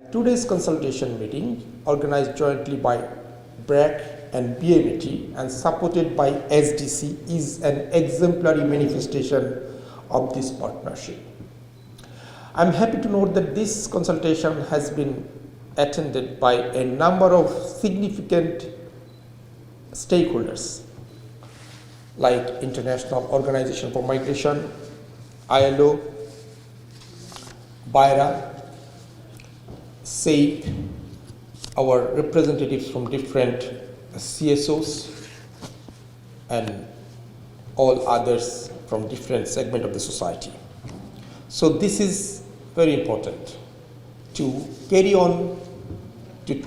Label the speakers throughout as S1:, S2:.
S1: Today's consultation meeting, organized jointly by BRAC and BMET and supported by SDC, is an exemplary manifestation of this partnership. I am happy to note that this consultation has been attended by a number of significant stakeholders like International Organization for Migration, ILO, BIRA, SAIP, our representatives from different CSOs, and all others from different segments of the society. So this is very important to carry on to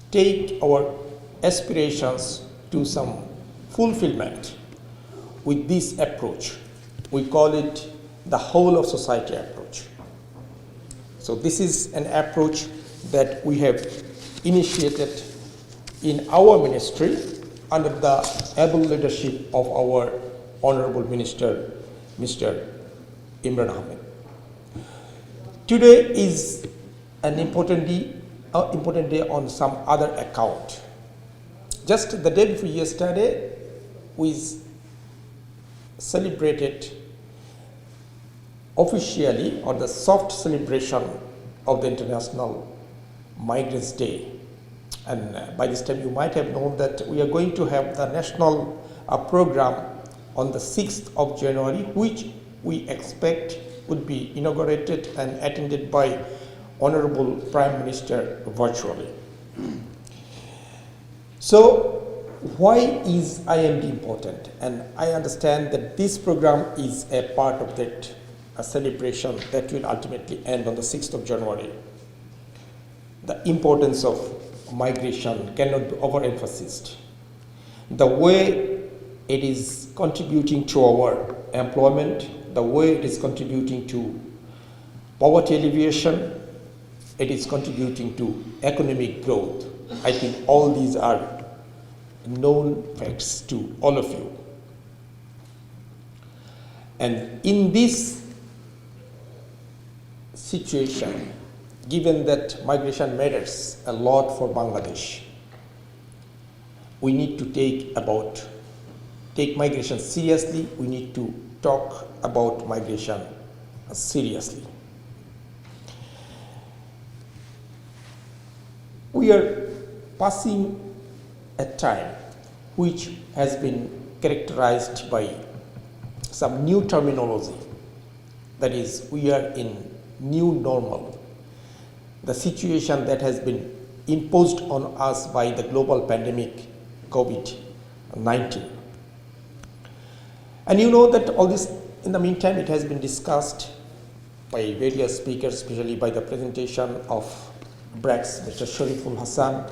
S1: take our aspirations to some fulfillment with this approach. We call it the whole of society approach. So this is an approach that we have initiated in our ministry under the able leadership of our Honorable Minister, Mr. Imran Ahmed. Today is an important day on some other account. Just the day before yesterday, we celebrated officially, or the soft celebration of the International Migrants Day. And by this time you might have known that we are going to have the national program on the 6th of January, which we expect would be inaugurated and attended by Honorable Prime Minister virtually. So why is IMD important? And I understand that this program is a part of that a celebration that will ultimately end on the 6th of January. The importance of migration cannot be overemphasized. The way it is contributing to our employment, the way it is contributing to poverty alleviation, it is contributing to economic growth. I think all these are known facts to all of you. And in this situation, given that migration matters a lot for Bangladesh, we need to take migration seriously. We need to talk about migration seriously. We are passing a time which has been characterized by some new terminology. That is, we are in new normal, the situation that has been imposed on us by the global pandemic COVID-19. And you know that all this, in the meantime, it has been discussed by various speakers, especially by the presentation of BRAC's Mr. Shariful Hassan,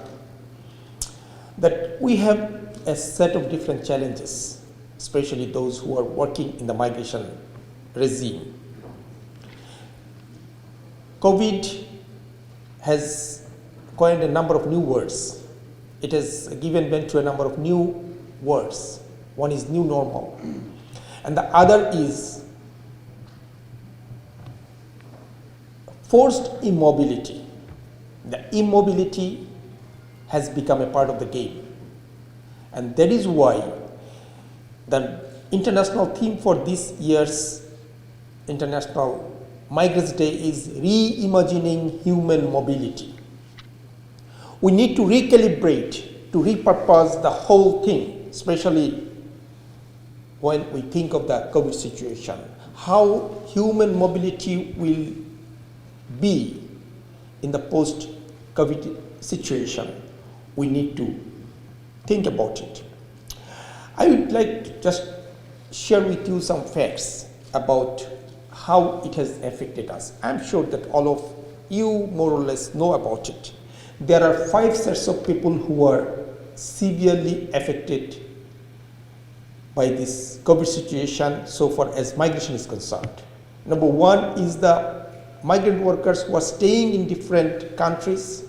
S1: that we have a set of different challenges, especially those who are working in the migration regime. COVID has coined a number of new words. It has given vent to a number of new words. One is new normal, and the other is forced immobility. The immobility has become a part of the game, and that is why the international theme for this year's International Migrants Day is reimagining human mobility. We need to recalibrate, to repurpose the whole thing, especially when we think of the COVID situation, how human mobility will be in the post-COVID situation. We need to think about it. I would like to just share with you some facts about how it has affected us. I'm sure that all of you more or less know about it. There are 5 sets of people who are severely affected by this COVID situation so far as migration is concerned. Number 1 is the migrant workers who are staying in different countries,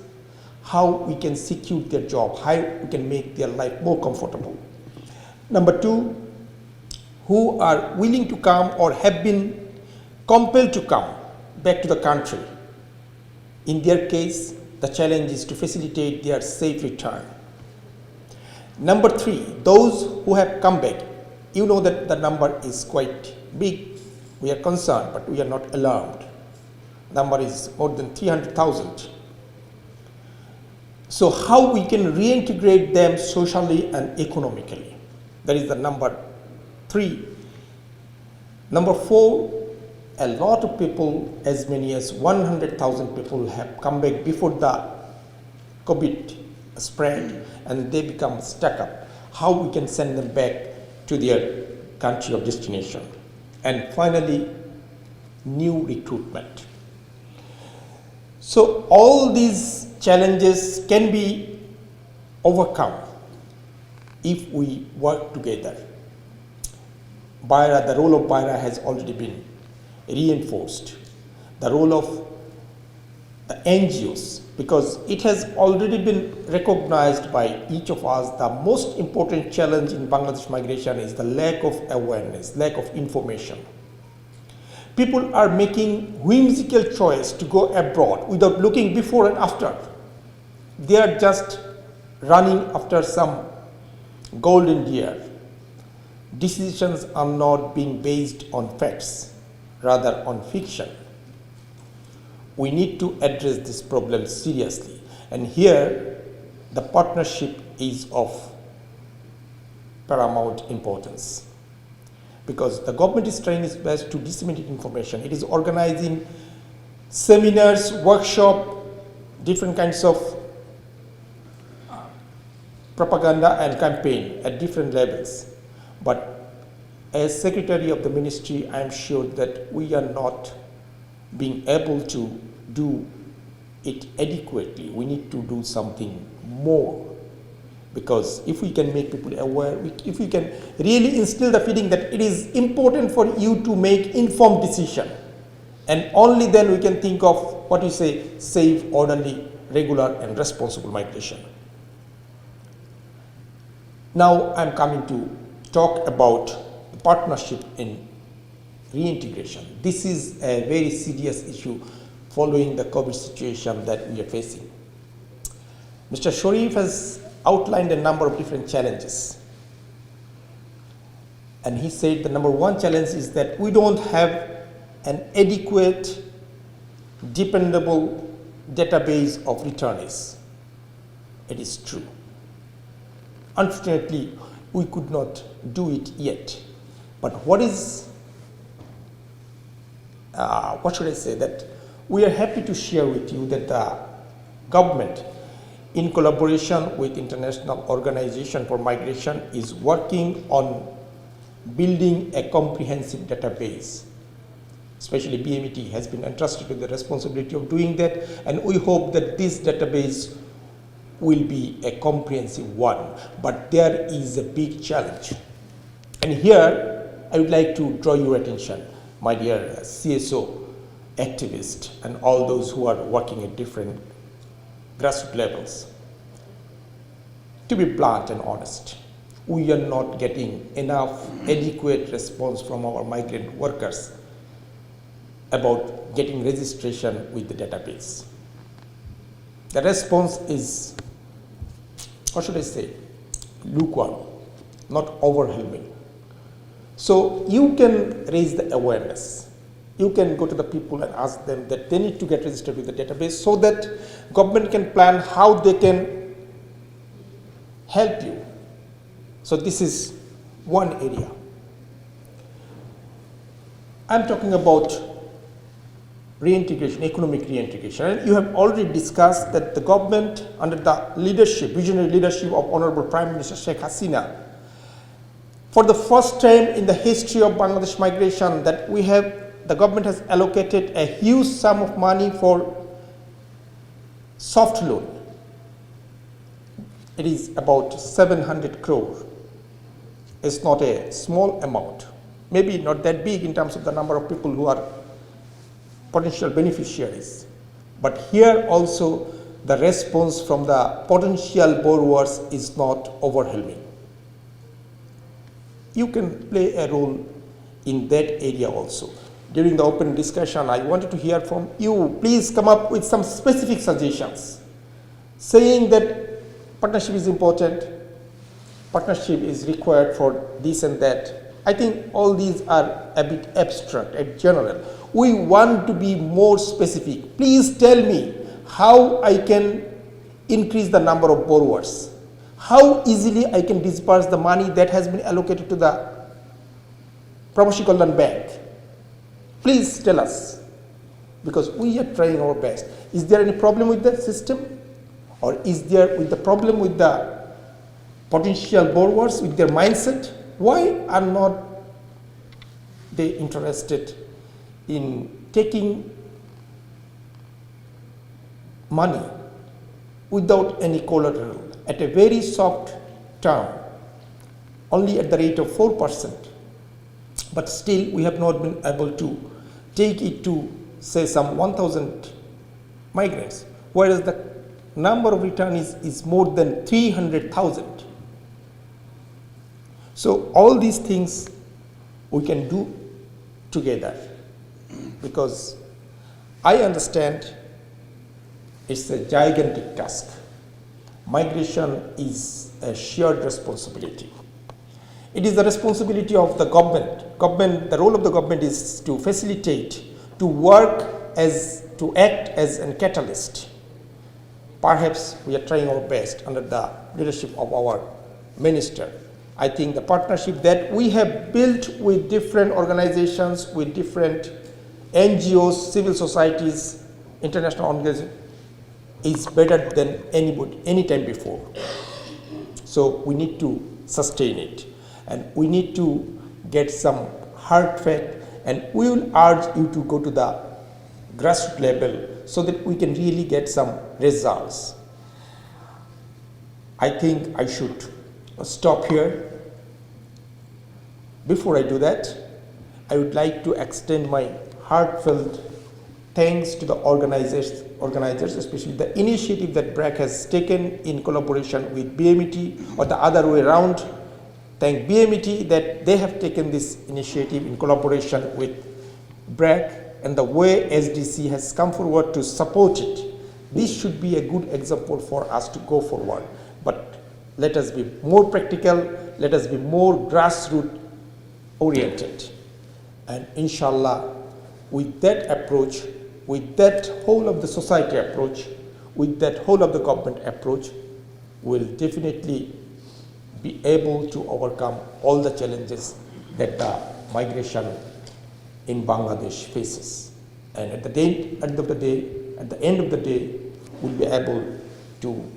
S1: how we can secure their job, how we can make their life more comfortable. Number 2, who are willing to come or have been compelled to come back to the country In their case, the challenge is to facilitate their safe return. Number 3, those who have come back. You know that the number is quite big. We are concerned, but we are not alarmed. Number is more than 300,000. So how we can reintegrate them socially and economically? That is the number 3. Number 4, a lot of people, as many as 100,000 people have come back before the COVID spread and they become stuck up. How we can send them back to their country of destination? And finally, new recruitment. So all these challenges can be overcome if we work together. BIRA, the role of BIRA has already been reinforced. The role of the NGOs, because it has already been recognized by each of us, the most important challenge in Bangladesh migration is the lack of awareness, lack of information. People are making whimsical choice to go abroad without looking before and after. They are just running after some golden deer. Decisions are not being based on facts, rather on fiction. We need to address this problem seriously, and here the partnership is of paramount importance, because the government is trying its best to disseminate information. It is organizing seminars, workshops, different kinds of propaganda and campaign at different levels. But as Secretary of the Ministry, I am sure that we are not being able to do it adequately. We need to do something more, because if we can make people aware, if we can really instill the feeling that it is important for you to make informed decision, and only then we can think of what you say, safe, orderly, regular and responsible migration. Now I'm coming to talk about the partnership in reintegration. This is a very serious issue following the COVID situation that we are facing. Mr. Sharif has outlined a number of different challenges. And he said the number 1 challenge is that we don't have an adequate, dependable database of returnees. It is true. Unfortunately, we could not do it yet. But what should I say, that we are happy to share with you that the government, in collaboration with International Organization for Migration, is working on building a comprehensive database. Especially BMET has been entrusted with the responsibility of doing that, and we hope that this database will be a comprehensive one. But there is a big challenge. And here I would like to draw your attention, my dear CSO activists and all those who are working at different grassroots levels. To be blunt and honest, we are not getting enough adequate response from our migrant workers about getting registration with the database. The response is, what should I say, lukewarm, not overwhelming. So you can raise the awareness. You can go to the people and ask them that they need to get registered with the database, so that government can plan how they can help you. So this is one area. I'm talking about reintegration, economic reintegration. And you have already discussed that the government, under the leadership, visionary leadership of Honorable Prime Minister Sheikh Hasina, for the first time in the history of Bangladesh migration, that the government has allocated a huge sum of money for soft loan. It is about 700 crore. It's not a small amount. Maybe not that big in terms of the number of people who are potential beneficiaries. But here also the response from the potential borrowers is not overwhelming. You can play a role in that area also. during the open discussion, I wanted to hear from you. Please come up with some specific suggestions, saying that partnership is important, partnership is required for this and that. I think all these are a bit abstract and general. We want to be more specific. Please tell me how I can increase the number of borrowers, how easily I can disperse the money that has been allocated to the Prabasi Kalyan Bank. Please tell us, because we are trying our best. Is there any problem with the system, or is there with the problem with the potential borrowers, with their mindset? Why are not they interested in taking money without any collateral at a very soft term, only at the rate of 4%, but still we have not been able to take it to, say, some 1,000 migrants, whereas the number of returnees is more than 300,000. So all these things we can do together, because I understand it's a gigantic task. Migration is a shared responsibility. It is the responsibility of the government. The role of the government is to facilitate, to work to act as a catalyst. Perhaps we are trying our best under the leadership of our minister. I think the partnership that we have built with different organizations, with different NGOs, civil societies, international organizations, is better than any time before. So we need to sustain it, and we need to get some hard fact, and we will urge you to go to the grassroots level so that we can really get some results. I think I should stop here. Before I do that, I would like to extend my heartfelt thanks to the organizers, especially the initiative that BRAC has taken in collaboration with BMET, or the other way around. Thank BMET that they have taken this initiative in collaboration with BRAC, and the way SDC has come forward to support it. This should be a good example for us to go forward. But let us be more practical, let us be more grassroots oriented. And inshallah, with that approach, with that whole of the society approach, with that whole of the government approach, we'll definitely be able to overcome all the challenges that the migration in Bangladesh faces. And at the end of the day, we'll be able to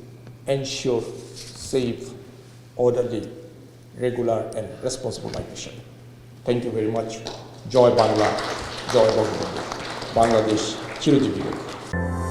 S1: ensure safe, orderly, regular and responsible migration. Thank you very much. Joy Bangla, Joy Bangladesh, Bangladesh, Chirojivi.